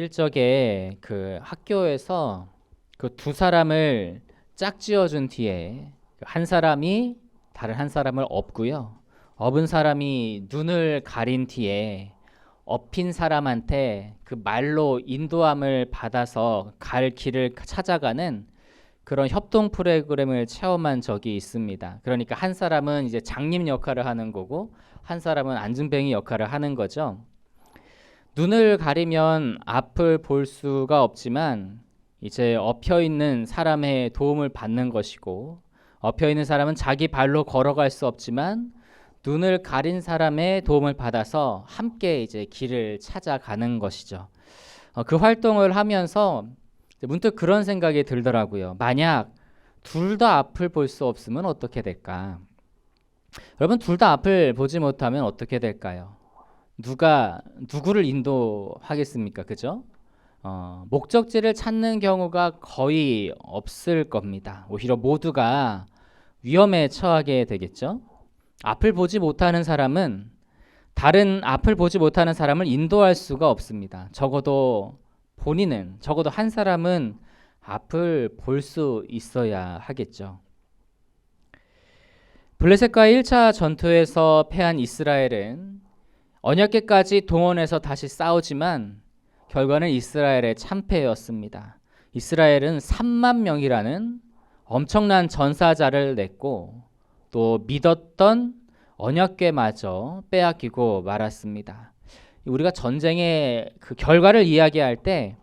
어릴 적에 그 학교에서 그 두 사람을 짝지어준 뒤에 한 사람이 다른 한 사람을 업고요. 업은 사람이 눈을 가린 뒤에 업힌 사람한테 그 말로 인도함을 받아서 갈 길을 찾아가는 그런 협동 프로그램을 체험한 적이 있습니다. 그러니까 한 사람은 이제 장님 역할을 하는 거고 한 사람은 안중뱅이 역할을 하는 거죠. 눈을 가리면 앞을 볼 수가 없지만 이제 엎혀 있는 사람의 도움을 받는 것이고, 엎혀 있는 사람은 자기 발로 걸어갈 수 없지만 눈을 가린 사람의 도움을 받아서 함께 이제 길을 찾아가는 것이죠. 그 활동을 하면서 문득 그런 생각이 들더라고요. 만약 둘 다 앞을 볼 수 없으면 어떻게 될까? 여러분, 둘 다 앞을 보지 못하면 어떻게 될까요? 누가 누구를 인도하겠습니까? 그죠? 목적지를 찾는 경우가 거의 없을 겁니다. 오히려 모두가 위험에 처하게 되겠죠. 앞을 보지 못하는 사람은 다른 앞을 보지 못하는 사람을 인도할 수가 없습니다. 적어도 한 사람은 앞을 볼 수 있어야 하겠죠. 블레셋과의 1차 전투에서 패한 이스라엘은 언약궤까지 동원해서 다시 싸우지만 결과는 이스라엘의 참패였습니다. 이스라엘은 3만 명이라는 엄청난 전사자를 냈고 또 믿었던 언약궤마저 빼앗기고 말았습니다. 우리가 전쟁의 그 결과를 이야기할 때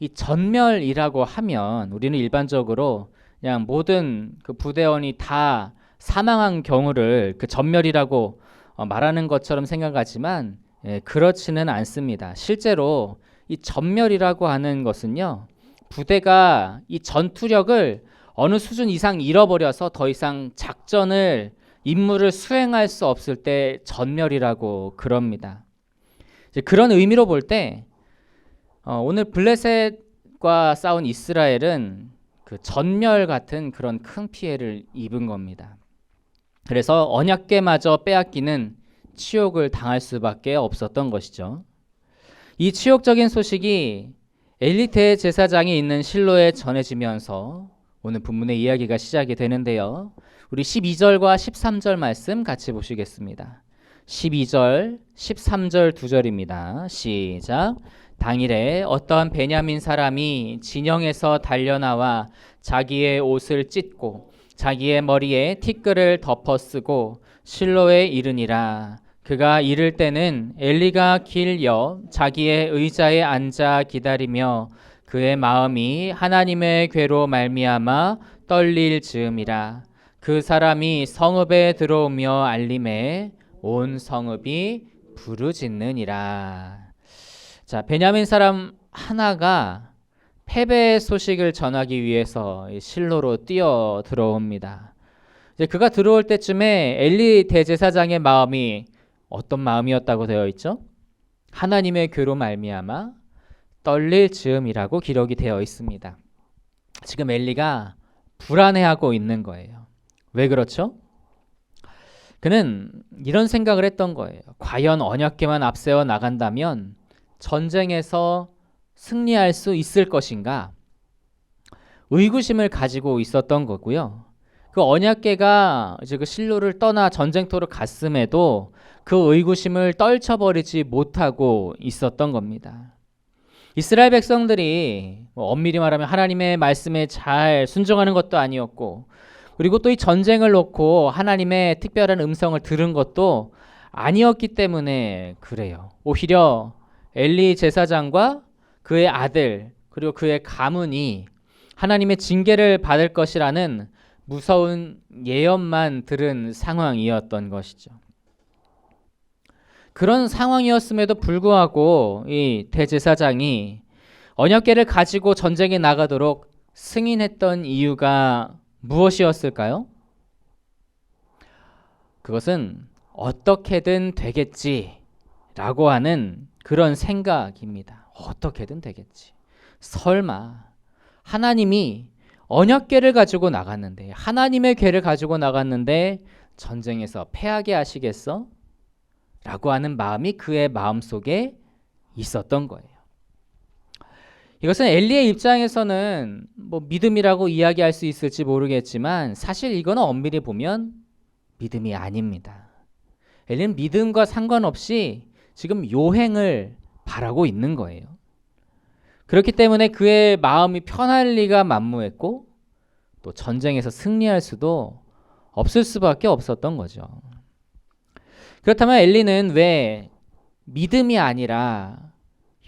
이 전멸이라고 하면 우리는 일반적으로 그냥 모든 그 부대원이 다 사망한 경우를 그 전멸이라고 말하는 것처럼 생각하지만 그렇지는 않습니다. 실제로 이 전멸이라고 하는 것은요, 부대가 이 전투력을 어느 수준 이상 잃어버려서 더 이상 임무를 수행할 수 없을 때 전멸이라고 그럽니다. 이제 그런 의미로 볼 때 오늘 블레셋과 싸운 이스라엘은 그 전멸 같은 그런 큰 피해를 입은 겁니다. 그래서 언약궤마저 빼앗기는 치욕을 당할 수밖에 없었던 것이죠. 이 치욕적인 소식이 엘리 대제사장이 있는 실로에 전해지면서 오늘 본문의 이야기가 시작이 되는데요. 우리 12절과 13절 말씀 같이 보시겠습니다. 12절, 13절 두 절입니다. 시작. 당일에 어떠한 베냐민 사람이 진영에서 달려나와 자기의 옷을 찢고 자기의 머리에 티끌을 덮어 쓰고 실로에 이르니라. 그가 이를 때는 엘리가 길 옆 자기의 의자에 앉아 기다리며 그의 마음이 하나님의 괴로 말미암아 떨릴 즈음이라. 그 사람이 성읍에 들어오며 알림에 온 성읍이 부르짖느니라. 자, 베냐민 사람 하나가 패배의 소식을 전하기 위해서 실로로 뛰어 들어옵니다. 이제 그가 들어올 때쯤에 엘리 대제사장의 마음이 어떤 마음이었다고 되어 있죠? 하나님의 괴로 말미암아 떨릴 즈음이라고 기록이 되어 있습니다. 지금 엘리가 불안해하고 있는 거예요. 왜 그렇죠? 그는 이런 생각을 했던 거예요. 과연 언약궤만 앞세워 나간다면 전쟁에서 승리할 수 있을 것인가? 의구심을 가지고 있었던 거고요. 그 언약궤가 이제 그 실로를 떠나 전쟁터로 갔음에도 그 의구심을 떨쳐버리지 못하고 있었던 겁니다. 이스라엘 백성들이 엄밀히 말하면 하나님의 말씀에 잘 순종하는 것도 아니었고, 그리고 또 이 전쟁을 놓고 하나님의 특별한 음성을 들은 것도 아니었기 때문에 그래요. 오히려 엘리 제사장과 그의 아들 그리고 그의 가문이 하나님의 징계를 받을 것이라는 무서운 예언만 들은 상황이었던 것이죠. 그런 상황이었음에도 불구하고 이 대제사장이 언약궤를 가지고 전쟁에 나가도록 승인했던 이유가 무엇이었을까요? 그것은 어떻게든 되겠지라고 하는 그런 생각입니다. 어떻게든 되겠지. 설마 하나님이 언약궤를 가지고 나갔는데, 하나님의 궤를 가지고 나갔는데 전쟁에서 패하게 하시겠어? 라고 하는 마음이 그의 마음속에 있었던 거예요. 이것은 엘리의 입장에서는 뭐 믿음이라고 이야기할 수 있을지 모르겠지만 사실 이거는 엄밀히 보면 믿음이 아닙니다. 엘리는 믿음과 상관없이 지금 요행을 바라고 있는 거예요. 그렇기 때문에 그의 마음이 편할 리가 만무했고 또 전쟁에서 승리할 수도 없을 수밖에 없었던 거죠. 그렇다면 엘리는 왜 믿음이 아니라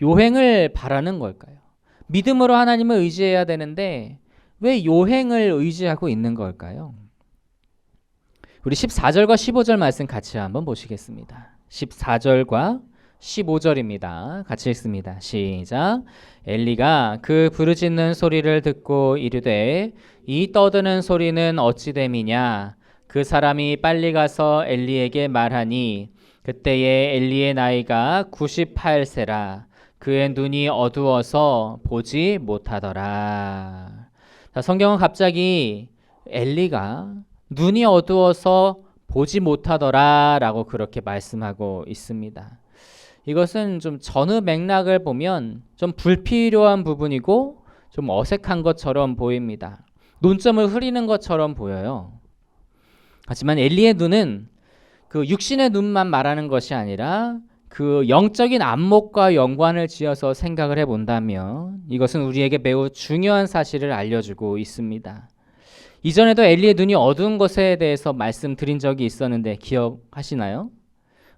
요행을 바라는 걸까요? 믿음으로 하나님을 의지해야 되는데 왜 요행을 의지하고 있는 걸까요? 우리 14절과 15절 말씀 같이 한번 보시겠습니다. 14절과 15절입니다. 같이 읽습니다. 시작. 엘리가 그 부르짖는 소리를 듣고 이르되 이 떠드는 소리는 어찌 됨이냐? 그 사람이 빨리 가서 엘리에게 말하니 그때에 엘리의 나이가 98세라. 그의 눈이 어두워서 보지 못하더라. 자, 성경은 갑자기 엘리가 눈이 어두워서 보지 못하더라 라고 그렇게 말씀하고 있습니다. 이것은 좀 전후 맥락을 보면 좀 불필요한 부분이고 좀 어색한 것처럼 보입니다. 논점을 흐리는 것처럼 보여요. 하지만 엘리의 눈은 그 육신의 눈만 말하는 것이 아니라 그 영적인 안목과 연관을 지어서 생각을 해본다면 이것은 우리에게 매우 중요한 사실을 알려주고 있습니다. 이전에도 엘리의 눈이 어두운 것에 대해서 말씀드린 적이 있었는데 기억하시나요?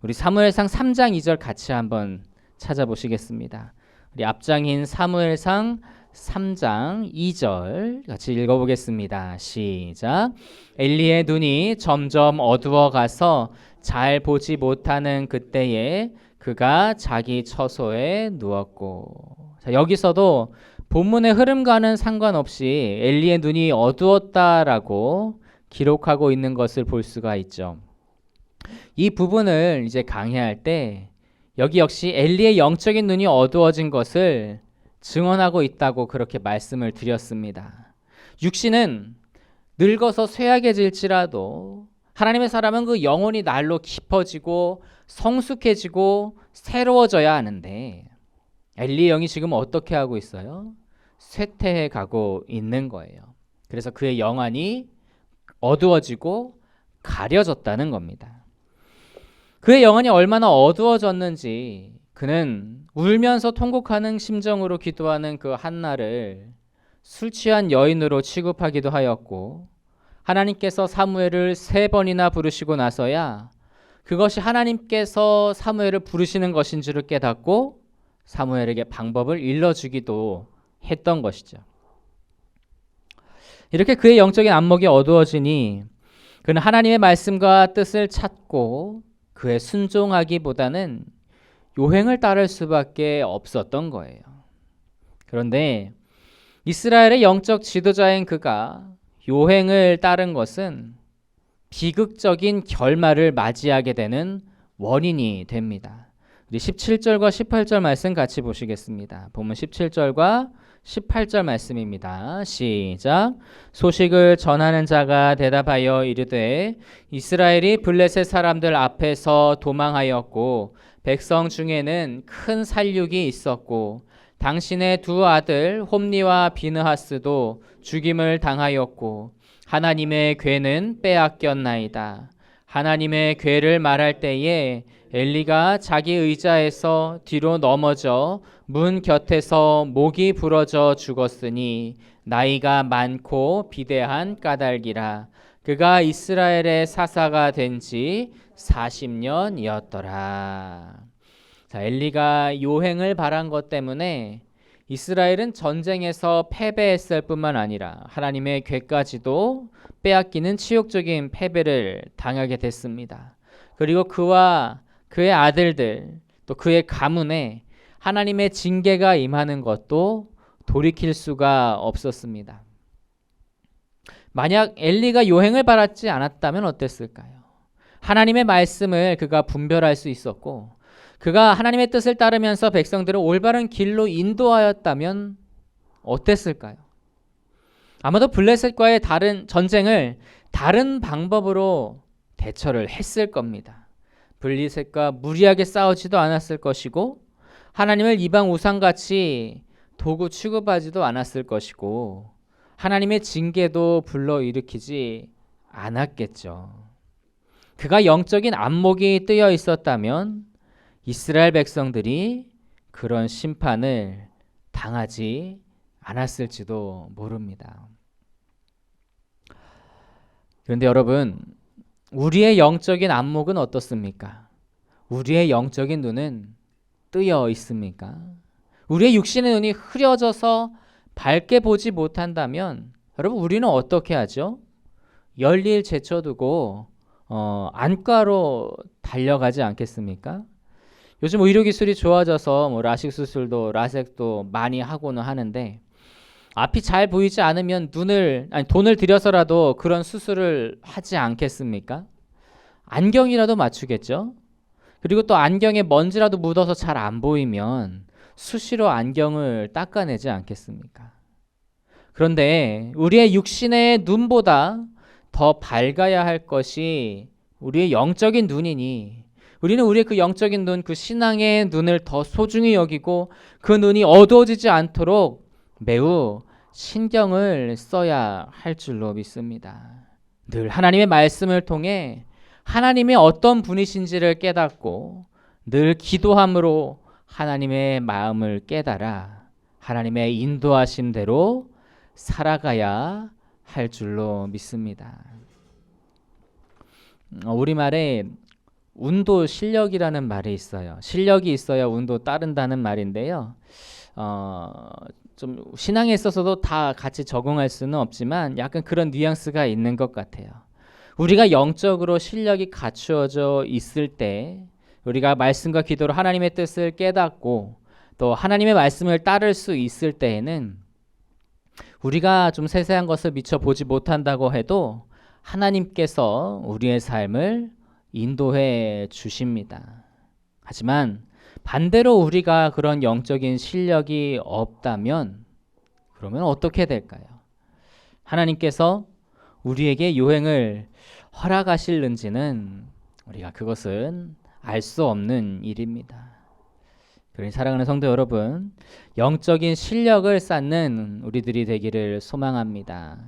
우리 사무엘상 3장 2절 같이 한번 찾아보시겠습니다. 우리 앞장인 사무엘상 3장 2절 같이 읽어보겠습니다. 시작. 엘리의 눈이 점점 어두워 가서 잘 보지 못하는 그때에 그가 자기 처소에 누웠고. 자, 여기서도 본문의 흐름과는 상관없이 엘리의 눈이 어두웠다라고 기록하고 있는 것을 볼 수가 있죠. 이 부분을 이제 강의할 때 여기 역시 엘리의 영적인 눈이 어두워진 것을 증언하고 있다고 그렇게 말씀을 드렸습니다. 육신은 늙어서 쇠약해질지라도 하나님의 사람은 그 영혼이 날로 깊어지고 성숙해지고 새로워져야 하는데 엘리의 영이 지금 어떻게 하고 있어요? 쇠퇴해 가고 있는 거예요. 그래서 그의 영안이 어두워지고 가려졌다는 겁니다. 그의 영안이 얼마나 어두워졌는지 그는 울면서 통곡하는 심정으로 기도하는 그 한나를 술 취한 여인으로 취급하기도 하였고 하나님께서 사무엘을 3번이나 부르시고 나서야 그것이 하나님께서 사무엘을 부르시는 것인 줄을 깨닫고 사무엘에게 방법을 일러주기도 했던 것이죠. 이렇게 그의 영적인 안목이 어두워지니 그는 하나님의 말씀과 뜻을 찾고 그의 순종하기보다는 요행을 따를 수밖에 없었던 거예요. 그런데 이스라엘의 영적 지도자인 그가 요행을 따른 것은 비극적인 결말을 맞이하게 되는 원인이 됩니다. 우리 17절과 18절 말씀 같이 보시겠습니다. 본문 17절과 18절 말씀입니다. 시작. 소식을 전하는 자가 대답하여 이르되 이스라엘이 블레셋 사람들 앞에서 도망하였고 백성 중에는 큰 살육이 있었고 당신의 2 아들 홈니와 비느하스도 죽임을 당하였고 하나님의 궤는 빼앗겼나이다. 하나님의 궤를 말할 때에 엘리가 자기 의자에서 뒤로 넘어져 문 곁에서 목이 부러져 죽었으니 나이가 많고 비대한 까닭이라. 그가 이스라엘의 사사가 된 지 40년이었더라. 자, 엘리가 요행을 바란 것 때문에 이스라엘은 전쟁에서 패배했을 뿐만 아니라 하나님의 궤까지도 빼앗기는 치욕적인 패배를 당하게 됐습니다. 그리고 그와 그의 아들들 또 그의 가문에 하나님의 징계가 임하는 것도 돌이킬 수가 없었습니다. 만약 엘리가 요행을 바라지 않았다면 어땠을까요? 하나님의 말씀을 그가 분별할 수 있었고 그가 하나님의 뜻을 따르면서 백성들을 올바른 길로 인도하였다면 어땠을까요? 아마도 블레셋과의 다른 전쟁을 다른 방법으로 대처를 했을 겁니다. 블레셋과 무리하게 싸우지도 않았을 것이고 하나님을 이방 우상같이 도구 취급하지도 않았을 것이고 하나님의 징계도 불러일으키지 않았겠죠. 그가 영적인 안목이 뜨여 있었다면 이스라엘 백성들이 그런 심판을 당하지 않았을지도 모릅니다. 그런데 여러분, 우리의 영적인 안목은 어떻습니까? 우리의 영적인 눈은 뜨여 있습니까? 우리의 육신의 눈이 흐려져서 밝게 보지 못한다면 여러분, 우리는 어떻게 하죠? 열일 제쳐두고 안과로 달려가지 않겠습니까? 요즘 의료기술이 좋아져서 뭐 라식 수술도 라섹도 많이 하고는 하는데 앞이 잘 보이지 않으면 돈을 들여서라도 그런 수술을 하지 않겠습니까? 안경이라도 맞추겠죠? 그리고 또 안경에 먼지라도 묻어서 잘 안 보이면 수시로 안경을 닦아내지 않겠습니까? 그런데 우리의 육신의 눈보다 더 밝아야 할 것이 우리의 영적인 눈이니 우리는 우리의 그 영적인 눈, 그 신앙의 눈을 더 소중히 여기고 그 눈이 어두워지지 않도록 매우 신경을 써야 할 줄로 믿습니다. 늘 하나님의 말씀을 통해 하나님의 어떤 분이신지를 깨닫고 늘 기도함으로 하나님의 마음을 깨달아 하나님의 인도하심대로 살아가야 할 줄로 믿습니다. 우리말에 운도 실력이라는 말이 있어요. 실력이 있어야 운도 따른다는 말인데요. 좀 신앙에 있어서도 다 같이 적용할 수는 없지만 약간 그런 뉘앙스가 있는 것 같아요. 우리가 영적으로 실력이 갖추어져 있을 때 우리가 말씀과 기도로 하나님의 뜻을 깨닫고 또 하나님의 말씀을 따를 수 있을 때에는 우리가 좀 세세한 것을 미처 보지 못한다고 해도 하나님께서 우리의 삶을 인도해 주십니다. 하지만 반대로 우리가 그런 영적인 실력이 없다면 그러면 어떻게 될까요? 하나님께서 우리에게 요행을 허락하실는지는 우리가 그것은 알 수 없는 일입니다. 그러니 사랑하는 성도 여러분, 영적인 실력을 쌓는 우리들이 되기를 소망합니다.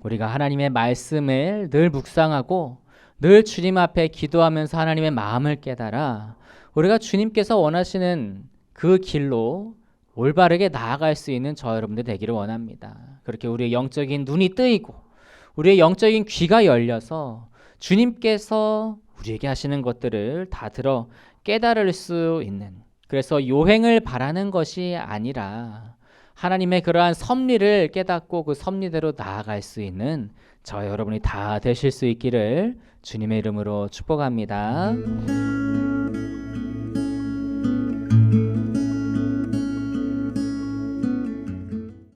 우리가 하나님의 말씀을 늘 묵상하고 늘 주님 앞에 기도하면서 하나님의 마음을 깨달아 우리가 주님께서 원하시는 그 길로 올바르게 나아갈 수 있는 저 여러분들 되기를 원합니다. 그렇게 우리의 영적인 눈이 뜨이고 우리의 영적인 귀가 열려서 주님께서 우리에게 하시는 것들을 다 들어 깨달을 수 있는, 그래서 요행을 바라는 것이 아니라 하나님의 그러한 섭리를 깨닫고 그 섭리대로 나아갈 수 있는 저 여러분이 다 되실 수 있기를 주님의 이름으로 축복합니다.